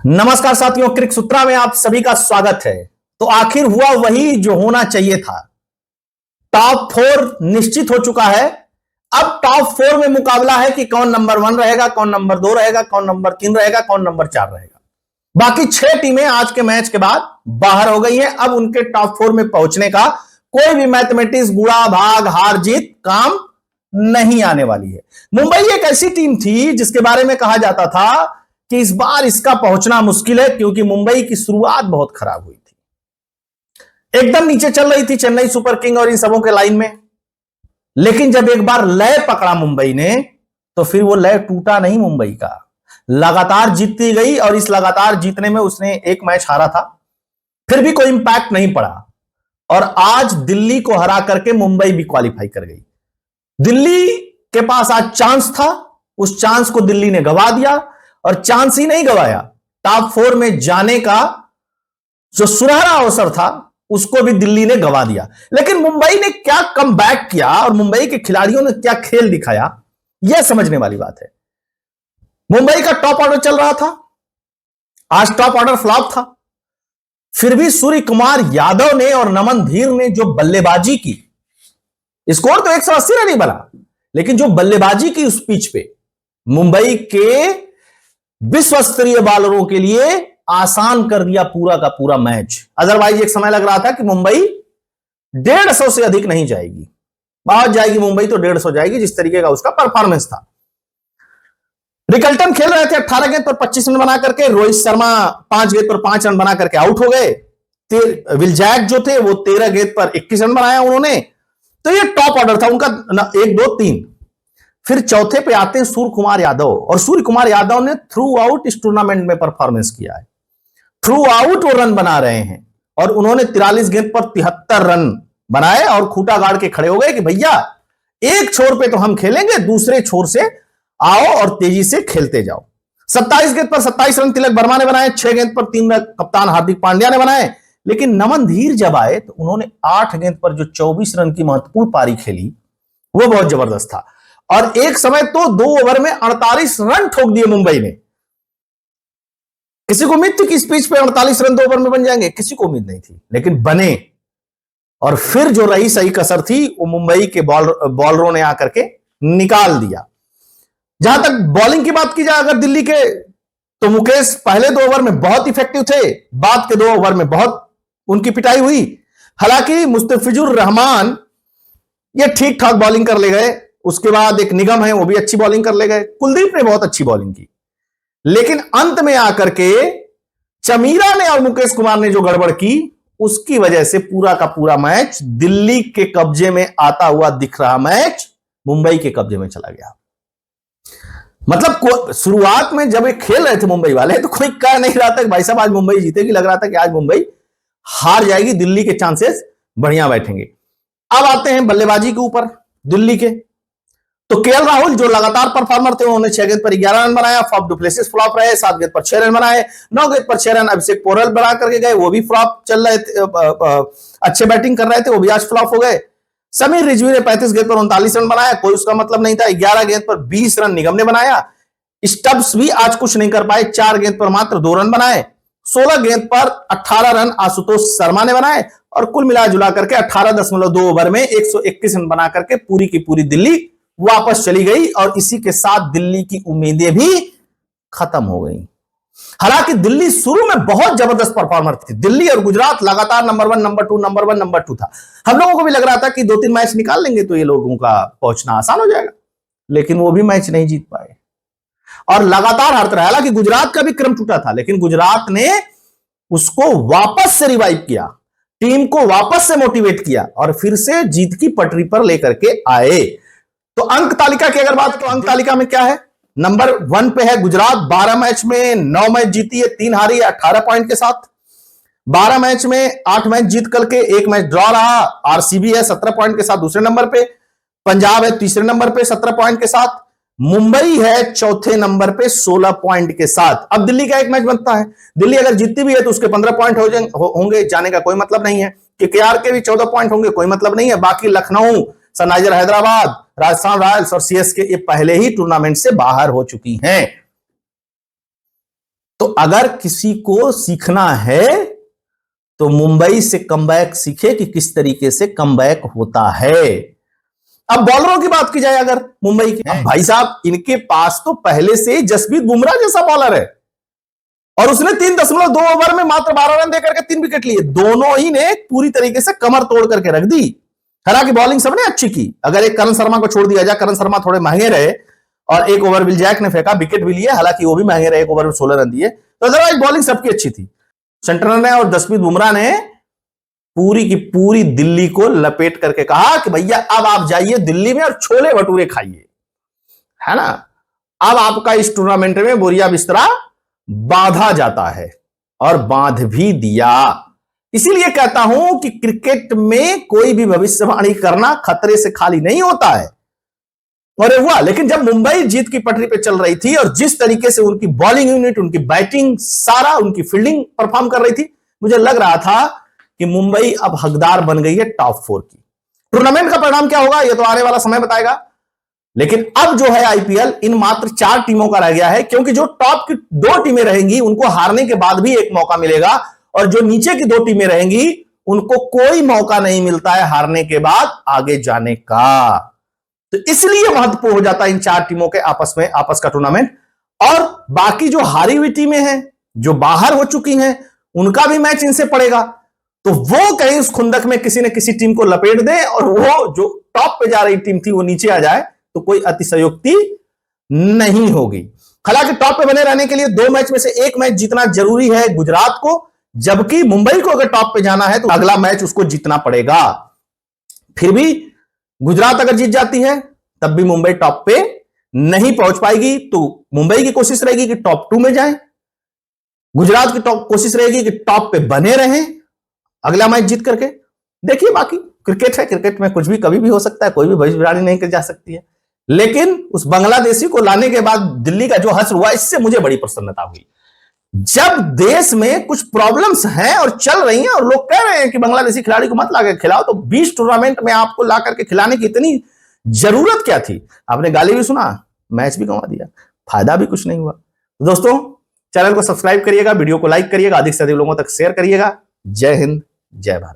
नमस्कार साथियों, क्रिक सूत्रा में आप सभी का स्वागत है। तो आखिर हुआ वही जो होना चाहिए था। टॉप फोर निश्चित हो चुका है। अब टॉप फोर में मुकाबला है कि कौन नंबर 1 रहेगा, कौन नंबर 2 रहेगा, कौन नंबर 3 रहेगा, कौन नंबर 4 रहेगा। बाकी 6 टीमें आज के मैच के बाद बाहर हो गई हैं। अब उनके टॉप फोर में पहुंचने का कोई भी मैथमेटिक्स, गुणा भाग, हार जीत काम नहीं आने वाली है। मुंबई एक ऐसी टीम थी जिसके बारे में कहा जाता था कि इस बार इसका पहुंचना मुश्किल है, क्योंकि मुंबई की शुरुआत बहुत खराब हुई थी। एकदम नीचे चल रही थी चेन्नई सुपर किंग और इन सबों के लाइन में। लेकिन जब एक बार लय पकड़ा मुंबई ने, तो फिर वो लय टूटा नहीं। मुंबई का लगातार जीतती गई और इस लगातार जीतने में उसने एक मैच हारा था, फिर भी कोई इंपैक्ट नहीं पड़ा। और आज दिल्ली को हरा करके मुंबई भी क्वालिफाई कर गई। दिल्ली के पास आज चांस था, उस चांस को दिल्ली ने गवा दिया। और चांस ही नहीं गवाया, टॉप फोर में जाने का जो सुनहरा अवसर था उसको भी दिल्ली ने गवा दिया। लेकिन मुंबई ने क्या कमबैक किया और मुंबई के खिलाड़ियों ने क्या खेल दिखाया, यह समझने वाली बात है। मुंबई का टॉप ऑर्डर चल रहा था, आज टॉप ऑर्डर फ्लॉप था। फिर भी सूर्य कुमार यादव ने और नमन धीर ने जो बल्लेबाजी की, स्कोर तो 180 रन ही बना, लेकिन जो बल्लेबाजी की उस पिच पे मुंबई के विश्व स्तरीय बॉलरों के लिए आसान कर दिया पूरा का पूरा मैच। अदरवाइज एक समय लग रहा था कि मुंबई 150 से अधिक नहीं जाएगी, बहुत जाएगी मुंबई तो 150 जाएगी, जिस तरीके का उसका परफॉर्मेंस था। रिकल्टन खेल रहे थे 18 गेंद पर 25 रन बना करके। रोहित शर्मा 5 गेंद पर 5 रन बना करके आउट हो गए। विल जैक जो थे वो 13 गेंद पर 21 रन बनाया उन्होंने। तो ये टॉप ऑर्डर था उनका 1 2 3। फिर चौथे पे आते हैं सूर्य कुमार यादव, और सूर्य कुमार यादव ने थ्रू आउट इस टूर्नामेंट में परफॉर्मेंस किया है। थ्रू आउट वो रन बना रहे हैं और उन्होंने 43 गेंद पर 73 रन बनाए और खूंटा गाड़ के खड़े हो गए कि भैया एक छोर पे तो हम खेलेंगे, दूसरे छोर से आओ और तेजी से खेलते जाओ। 27 गेंद पर 27 रन तिलक वर्मा ने बनाए, 6 गेंद पर 3 रन कप्तान हार्दिक पांड्या ने बनाए। लेकिन नमन धीर जब आए तो उन्होंने 8 गेंद पर जो 24 रन की महत्वपूर्ण पारी खेली वो बहुत जबरदस्त था। और एक समय तो 2 ओवर में 48 रन ठोक दिए मुंबई ने। किसी को उम्मीद थी कि इस पिच पे 48 रन 2 ओवर में बन जाएंगे? किसी को उम्मीद नहीं थी, लेकिन बने। और फिर जो रही सही कसर थी वो मुंबई के बॉलरों ने आकर के निकाल दिया। जहां तक बॉलिंग की बात की जाए अगर दिल्ली के, तो मुकेश पहले 2 ओवर में बहुत इफेक्टिव थे, बाद के 2 ओवर में बहुत उनकी पिटाई हुई। हालांकि मुस्तफिजुर रहमान ये ठीक ठाक बॉलिंग कर ले गए। उसके बाद एक निगम है, वो भी अच्छी बॉलिंग कर ले गए। कुलदीप ने बहुत अच्छी बॉलिंग की, लेकिन अंत में आकर के चमीरा ने और मुकेश कुमार ने जो गड़बड़ की, उसकी वजह से पूरा का पूरा मैच दिल्ली के कब्जे में आता हुआ दिख रहा मैच मुंबई के कब्जे में चला गया। मतलब शुरुआत में जब ये खेल रहे थे मुंबई वाले, तो कोई कह नहीं रहा था कि भाई साहब आज मुंबई जीतेगी, लग रहा था कि आज मुंबई हार जाएगी, दिल्ली के चांसेस बढ़िया बैठेंगे। अब आते हैं बल्लेबाजी के ऊपर दिल्ली के। तो केएल राहुल जो लगातार परफॉर्मर थे, उन्होंने 6 गेंद पर 11 रन बनाया। फॉफ डु प्लेसिस फ्लॉप रहे, 7 गेंद पर 6 रन बनाए। 9 गेंद पर 6 रन अभिषेक पोरल बना करके गए, वो भी फ्लॉप चल रहे थे, अच्छे बैटिंग कर रहे थे, वो भी आज फ्लॉप हो गए। समीर रिजवी ने 35 गेंद पर 39 रन बनाया, कोई उसका मतलब नहीं था। 11 गेंद पर 20 रन निगम ने बनाया। स्टब्स भी आज कुछ नहीं कर पाए, 4 गेंद पर मात्र 2 रन बनाए। 16 गेंद पर 18 रन आशुतोष शर्मा ने बनाए और कुल मिला जुला करके 18.2 ओवर में 121 रन बना करके पूरी की पूरी दिल्ली वापस चली गई। और इसी के साथ दिल्ली की उम्मीदें भी खत्म हो गई। हालांकि दिल्ली शुरू में बहुत जबरदस्त परफॉर्मर थी। दिल्ली और गुजरात लगातार नंबर 1 नंबर 2 नंबर 1 नंबर 2 था। हम लोगों को भी लग रहा था कि 2-3 मैच निकाल लेंगे तो ये लोगों का पहुंचना आसान हो जाएगा, लेकिन वो भी मैच नहीं जीत पाए और लगातार हारते रहे। हालांकि गुजरात का भी क्रम टूटा था, लेकिन गुजरात ने उसको वापस से रिवाइव किया, टीम को वापस से मोटिवेट किया और फिर से जीत की पटरी पर लेकर के आए। तो अंक तालिका की अगर बात, तो अंक तालिका में क्या है? नंबर 1 पे है गुजरात, 12 मैच में 9 मैच जीती है, 3 हारी है, 18 पॉइंट के साथ। 12 मैच में 8 मैच जीत करके 1 मैच ड्रॉ रहा। आरसीबी है 17 पॉइंट के साथ दूसरे नंबर पे। पंजाब है तीसरे नंबर पे 17 पॉइंट के साथ। मुंबई है चौथे नंबर पे 16 पॉइंट के साथ। अब दिल्ली का एक मैच बनता है, दिल्ली अगर जीतती भी है तो उसके 15 पॉइंट होंगे, जाने का कोई मतलब नहीं है। केकेआर के भी 14 पॉइंट होंगे, कोई मतलब नहीं है। बाकी लखनऊ, सनराइजर हैदराबाद, राजस्थान रॉयल्स और सीएसके ये पहले ही टूर्नामेंट से बाहर हो चुकी हैं। तो अगर किसी को सीखना है तो मुंबई से कमबैक सीखे कि किस तरीके से कमबैक होता है। अब बॉलरों की बात की जाए अगर मुंबई की, अब भाई साहब इनके पास तो पहले से ही जसप्रीत बुमराह जैसा बॉलर है और उसने 3.2 ओवर में मात्र 12 रन देकर के 3 विकेट लिए। दोनों ही ने पूरी तरीके से कमर तोड़ करके रख दी। हालांकि बॉलिंग सबने अच्छी की, अगर एक करण शर्मा को छोड़ दिया जाए, करण शर्मा थोड़े महंगे रहे और एक ओवर विल जैक ने फेंका, विकेट भी लिए, हालांकि वो भी महंगे रहे, एक ओवर में 16 रन दिए, तो अदरवाइज बॉलिंग सबकी अच्छी थी। सेंटनर ने और जसप्रीत बुमराह ने पूरी की पूरी दिल्ली को लपेट करके कहा कि भैया अब आप जाइए दिल्ली में और छोले भटूरे खाइए, है ना। अब आपका इस टूर्नामेंट में बोरिया बिस्तरा बांधा जाता है और बांध भी दिया। इसीलिए कहता हूं कि क्रिकेट में कोई भी भविष्यवाणी करना खतरे से खाली नहीं होता है। और हुआ, लेकिन जब मुंबई जीत की पटरी पे चल रही थी और जिस तरीके से उनकी बॉलिंग यूनिट, उनकी बैटिंग, सारा उनकी फील्डिंग परफॉर्म कर रही थी, मुझे लग रहा था कि मुंबई अब हकदार बन गई है टॉप 4 की। टूर्नामेंट का परिणाम क्या होगा ये तो आने वाला समय बताएगा, लेकिन अब जो है आईपीएल इन मात्र 4 टीमों का रह गया है, क्योंकि जो टॉप की 2 टीमें रहेंगी उनको हारने के बाद भी एक मौका मिलेगा और जो नीचे की 2 टीमें रहेंगी उनको कोई मौका नहीं मिलता है हारने के बाद आगे जाने का। तो इसलिए महत्वपूर्ण हो जाता है इन 4 टीमों के आपस का टूर्नामेंट। और बाकी जो हारी हुई टीमें हैं, जो बाहर हो चुकी हैं, उनका भी मैच इनसे पड़ेगा। तो वो कहीं उस खुंदक में किसी न किसी टीम को लपेट दे और वो जो टॉप पे जा रही टीम थी वो नीचे आ जाए, तो कोई अतिशयोक्ति नहीं होगी। हालांकि टॉप पे बने रहने के लिए 2 मैच में से 1 मैच जीतना जरूरी है गुजरात को, जबकि मुंबई को अगर टॉप पे जाना है तो अगला मैच उसको जीतना पड़ेगा। फिर भी गुजरात अगर जीत जाती है तब भी मुंबई टॉप पे नहीं पहुंच पाएगी, तो मुंबई की कोशिश रहेगी कि टॉप 2 में जाए, गुजरात की कोशिश रहेगी कि टॉप पे बने रहें अगला मैच जीत करके। देखिए बाकी क्रिकेट है, क्रिकेट में कुछ भी कभी भी हो सकता है, कोई भी भविष्यवाणी नहीं कर जा सकती है। लेकिन उस बांग्लादेशी को लाने के बाद दिल्ली का जो हश्र हुआ, इससे मुझे बड़ी प्रसन्नता हुई। जब देश में कुछ प्रॉब्लम्स हैं और चल रही हैं और लोग कह रहे हैं कि बांग्लादेशी खिलाड़ी को मत लाकर खिलाओ, तो 20 टूर्नामेंट में आपको ला करके खिलाने की इतनी जरूरत क्या थी? आपने गाली भी सुना, मैच भी गंवा दिया, फायदा भी कुछ नहीं हुआ। तो दोस्तों चैनल को सब्सक्राइब करिएगा, वीडियो को लाइक करिएगा, अधिक से अधिक लोगों तक शेयर करिएगा। जय हिंद, जय भारत।